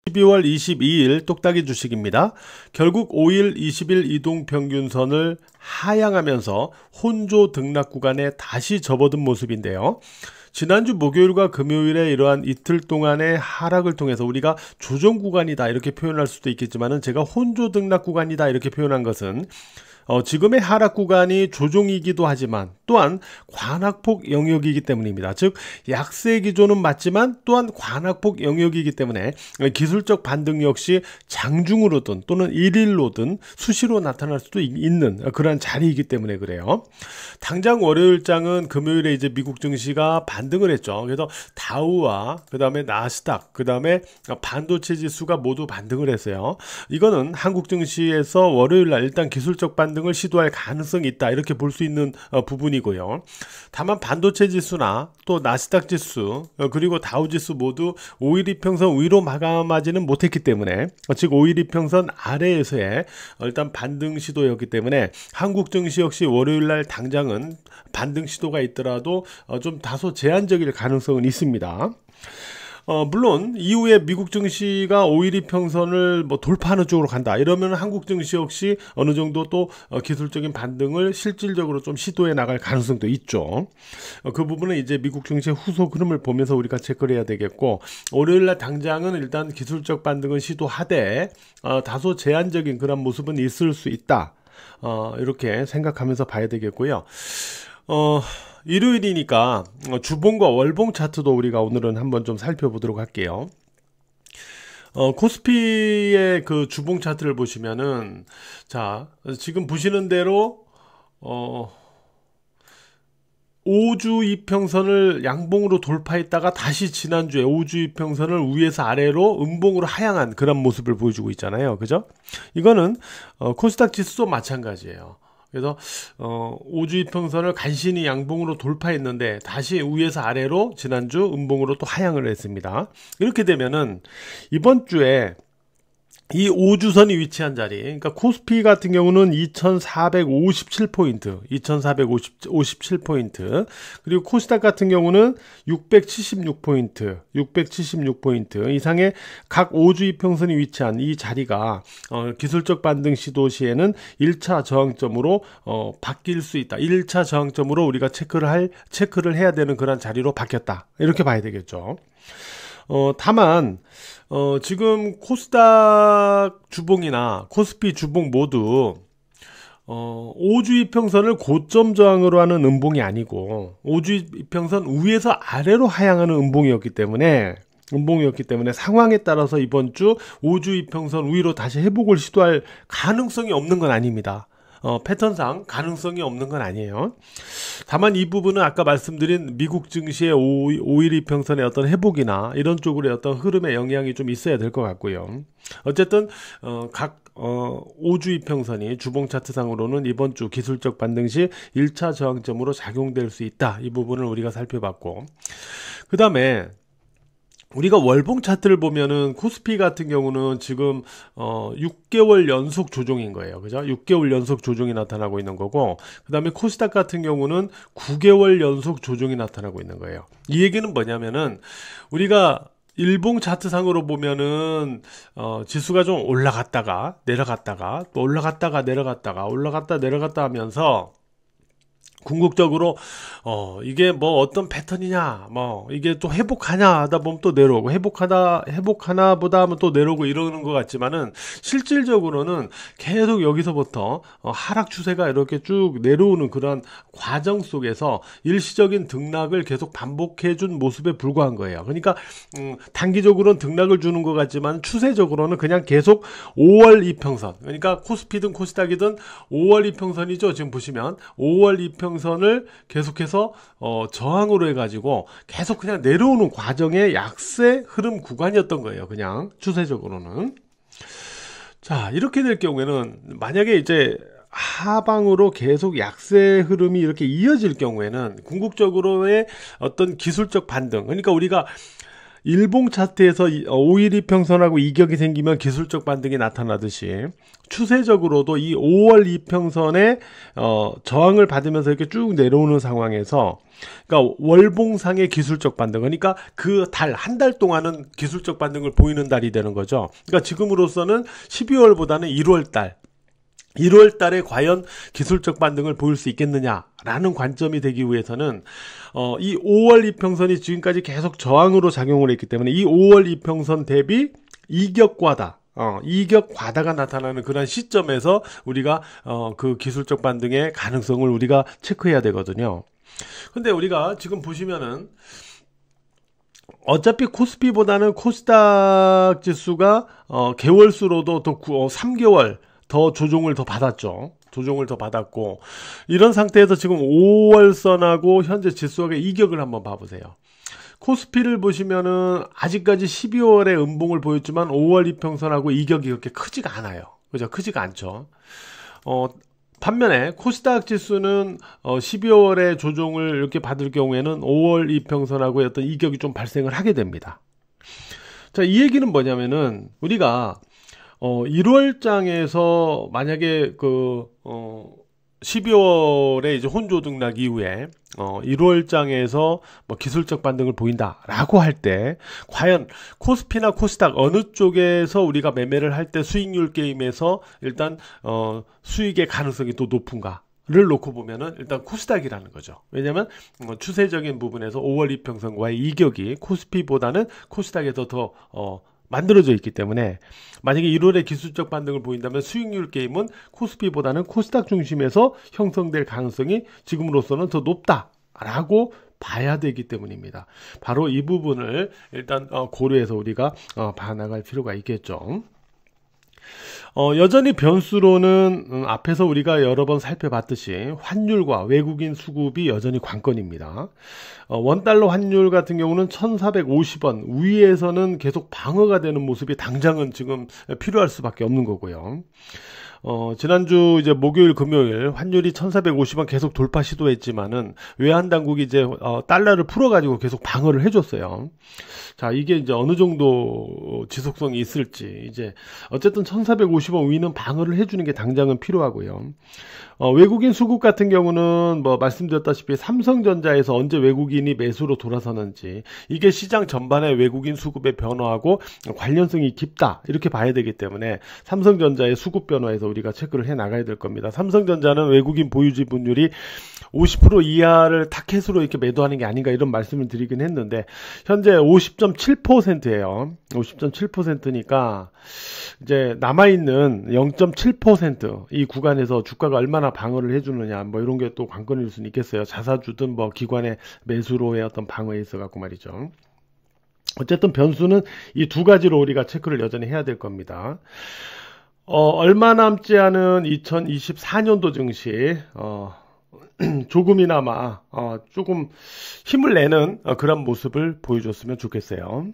12월 22일 똑딱이 주식입니다. 결국 5일 20일 이동평균선을 하향하면서 혼조 등락 구간에 다시 접어든 모습인데요. 지난주 목요일과 금요일에 이러한 이틀 동안의 하락을 통해서 우리가 조정 구간이다 이렇게 표현할 수도 있겠지만 제가 혼조 등락 구간이다 이렇게 표현한 것은 지금의 하락 구간이 조정이기도 하지만 또한 관악폭 영역이기 때문입니다. 즉 약세 기조는 맞지만 또한 관악폭 영역이기 때문에 기술적 반등 역시 장중으로든 또는 일일로든 수시로 나타날 수도 있는 그러한 자리이기 때문에 그래요. 당장 월요일장은 금요일에 이제 미국 증시가 반등을 했죠. 그래서 다우와 그 다음에 나스닥 그 다음에 반도체 지수가 모두 반등을 했어요. 이거는 한국 증시에서 월요일날 일단 기술적 반등을 시도할 가능성이 있다 이렇게 볼 수 있는 부분이고요. 다만 반도체 지수나 또 나스닥 지수 그리고 다우 지수 모두 5일 이평선 위로 마감하지는 못했기 때문에 즉 5일 이평선 아래에서의 일단 반등 시도였기 때문에 한국 증시 역시 월요일날 당장은 반등 시도가 있더라도 좀 다소 제한적일 가능성은 있습니다. 물론 이후에 미국 증시가 5일 이평선을 돌파하는 쪽으로 간다 이러면 한국 증시 역시 어느 정도 또 기술적인 반등을 실질적으로 좀 시도해 나갈 가능성도 있죠. 그 부분은 이제 미국 증시의 후속 흐름을 보면서 우리가 체크를 해야 되겠고, 월요일날 당장은 일단 기술적 반등을 시도하되 다소 제한적인 그런 모습은 있을 수 있다 이렇게 생각하면서 봐야 되겠고요. 일요일이니까 주봉과 월봉 차트도 우리가 오늘은 한번 좀 살펴보도록 할게요. 코스피의 그 주봉 차트를 보시면은 자 지금 보시는 대로 5주 이평선을 양봉으로 돌파했다가 다시 지난주에 5주 이평선을 위에서 아래로 음봉으로 하향한 그런 모습을 보여주고 있잖아요. 그죠? 이거는 코스닥 지수도 마찬가지예요. 그래서 5주 이평선을 간신히 양봉으로 돌파했는데 다시 위에서 아래로 지난주 음봉으로 또 하향을 했습니다. 이렇게 되면은 이번 주에 이 5주선이 위치한 자리, 그러니까 코스피 같은 경우는 2457포인트, 2457포인트, 그리고 코스닥 같은 경우는 676포인트 이상의 각 5주 이평선이 위치한 이 자리가 기술적 반등 시도 시에는 1차 저항점으로 바뀔 수 있다. 1차 저항점으로 우리가 체크를 해야 되는 그런 자리로 바뀌었다. 이렇게 봐야 되겠죠. 다만 지금 코스닥 주봉이나 코스피 주봉 모두 5주 이평선을 고점 저항으로 하는 음봉이 아니고 5주 이평선 위에서 아래로 하향하는 음봉이었기 때문에 상황에 따라서 이번 주 5주 이평선 위로 다시 회복을 시도할 가능성이 없는 건 아닙니다. 패턴상 가능성이 없는 건 아니에요. 다만 이 부분은 아까 말씀드린 미국 증시의 5일 이평선의 어떤 회복이나 이런 쪽으로의 어떤 흐름의 영향이 좀 있어야 될 것 같고요. 어쨌든 각 5주 이평선이 주봉 차트상으로는 이번 주 기술적 반등 시 1차 저항점으로 작용될 수 있다. 이 부분을 우리가 살펴봤고, 그 다음에 우리가 월봉 차트를 보면은 코스피 같은 경우는 지금 6개월 연속 조정인 거예요. 그죠? 6개월 연속 조정이 나타나고 있는 거고, 그 다음에 코스닥 같은 경우는 9개월 연속 조정이 나타나고 있는 거예요. 이 얘기는 뭐냐면은 우리가 일봉 차트상으로 보면은 지수가 좀 올라갔다가 내려갔다가 또 올라갔다 내려갔다 하면서 궁극적으로 이게 뭐 어떤 패턴이냐, 뭐 이게 또 회복하냐 하다 보면 또 내려오고, 회복하나 보다 하면 또 내려오고 이러는 것 같지만은 실질적으로는 계속 여기서부터 하락 추세가 이렇게 쭉 내려오는 그런 과정 속에서 일시적인 등락을 계속 반복해 준 모습에 불과한 거예요. 그러니까 단기적으로는 등락을 주는 것 같지만 추세적으로는 그냥 계속 5월 이평선, 그러니까 코스피든 코스닥이든 5월 이평선이죠. 지금 보시면 5월 이평선을 계속해서 저항으로 해가지고 계속 그냥 내려오는 과정의 약세 흐름 구간이었던 거예요. 그냥 추세적으로는. 자, 이렇게 될 경우에는 만약에 이제 하방으로 계속 약세 흐름이 이렇게 이어질 경우에는 궁극적으로의 어떤 기술적 반등, 그러니까 우리가 일봉 차트에서 5일 이평선하고 이격이 생기면 기술적 반등이 나타나듯이 추세적으로도 이 5월 이평선에 저항을 받으면서 이렇게 쭉 내려오는 상황에서, 그러니까 월봉상의 기술적 반등, 그러니까 그 달, 한 달 동안은 기술적 반등을 보이는 달이 되는 거죠. 그러니까 지금으로서는 12월보다는 1월 달, 1월 달에 과연 기술적 반등을 보일 수 있겠느냐라는 관점이 되기 위해서는 이 5월 이평선이 지금까지 계속 저항으로 작용을 했기 때문에 이 5월 이평선 대비 이격과다, 이격과다가 나타나는 그런 시점에서 우리가 그 기술적 반등의 가능성을 우리가 체크해야 되거든요. 근데 우리가 지금 보시면은 어차피 코스피보다는 코스닥 지수가 개월수로도 더 3개월 더 조정을 더 받았죠. 조정을 더 받았고, 이런 상태에서 지금 5월선하고 현재 지수의 이격을 한번 봐보세요. 코스피를 보시면은 아직까지 12월에 음봉을 보였지만 5월 이평선하고 이격이 그렇게 크지가 않아요. 그죠? 크지가 않죠. 반면에 코스닥 지수는 12월에 조정을 이렇게 받을 경우에는 5월 이평선하고 어떤 이격이 좀 발생을 하게 됩니다. 자, 이 얘기는 뭐냐면은 우리가 1월장에서 만약에 12월에 이제 혼조등락 이후에 1월장에서 뭐 기술적 반등을 보인다라고 할 때, 과연 코스피나 코스닥 어느 쪽에서 우리가 매매를 할 때 수익률 게임에서 일단 수익의 가능성이 더 높은가를 놓고 보면은 일단 코스닥이라는 거죠. 왜냐면 추세적인 부분에서 5월 이평선과의 이격이 코스피보다는 코스닥에서 더 만들어져 있기 때문에, 만약에 1월에 기술적 반등을 보인다면 수익률 게임은 코스피보다는 코스닥 중심에서 형성될 가능성이 지금으로서는 더 높다라고 봐야 되기 때문입니다. 바로 이 부분을 일단 고려해서 우리가 봐나갈 필요가 있겠죠. 여전히 변수로는 앞에서 우리가 여러 번 살펴봤듯이 환율과 외국인 수급이 여전히 관건입니다. 원달러 환율 같은 경우는 1450원 위에서는 계속 방어가 되는 모습이 당장은 지금 필요할 수밖에 없는 거고요. 지난주 이제 목요일 금요일 환율이 1450원 계속 돌파 시도했지만은 외환당국이 이제 달러를 풀어가지고 계속 방어를 해줬어요. 자, 이게 이제 어느 정도 지속성이 있을지, 이제 어쨌든 1450원 위는 방어를 해주는 게 당장은 필요하고요. 외국인 수급 같은 경우는 뭐 말씀드렸다시피 삼성전자에서 언제 외국인이 매수로 돌아서는지, 이게 시장 전반의 외국인 수급의 변화하고 관련성이 깊다 이렇게 봐야 되기 때문에 삼성전자의 수급 변화에서 우리가 체크를 해 나가야 될 겁니다. 삼성전자는 외국인 보유 지분율이 50% 이하를 타켓으로 이렇게 매도하는 게 아닌가 이런 말씀을 드리긴 했는데, 현재 50.7%예요. 50.7%니까 이제 남아있는 0.7% 이 구간에서 주가가 얼마나 방어를 해주느냐, 뭐 이런 게 또 관건일 수는 있겠어요. 자사주든 뭐 기관의 매수로의 어떤 방어에 있어 갖고 말이죠. 어쨌든 변수는 이 두 가지로 우리가 체크를 여전히 해야 될 겁니다. 얼마 남지 않은 2024년도 증시 조금이나마 조금 힘을 내는 그런 모습을 보여줬으면 좋겠어요.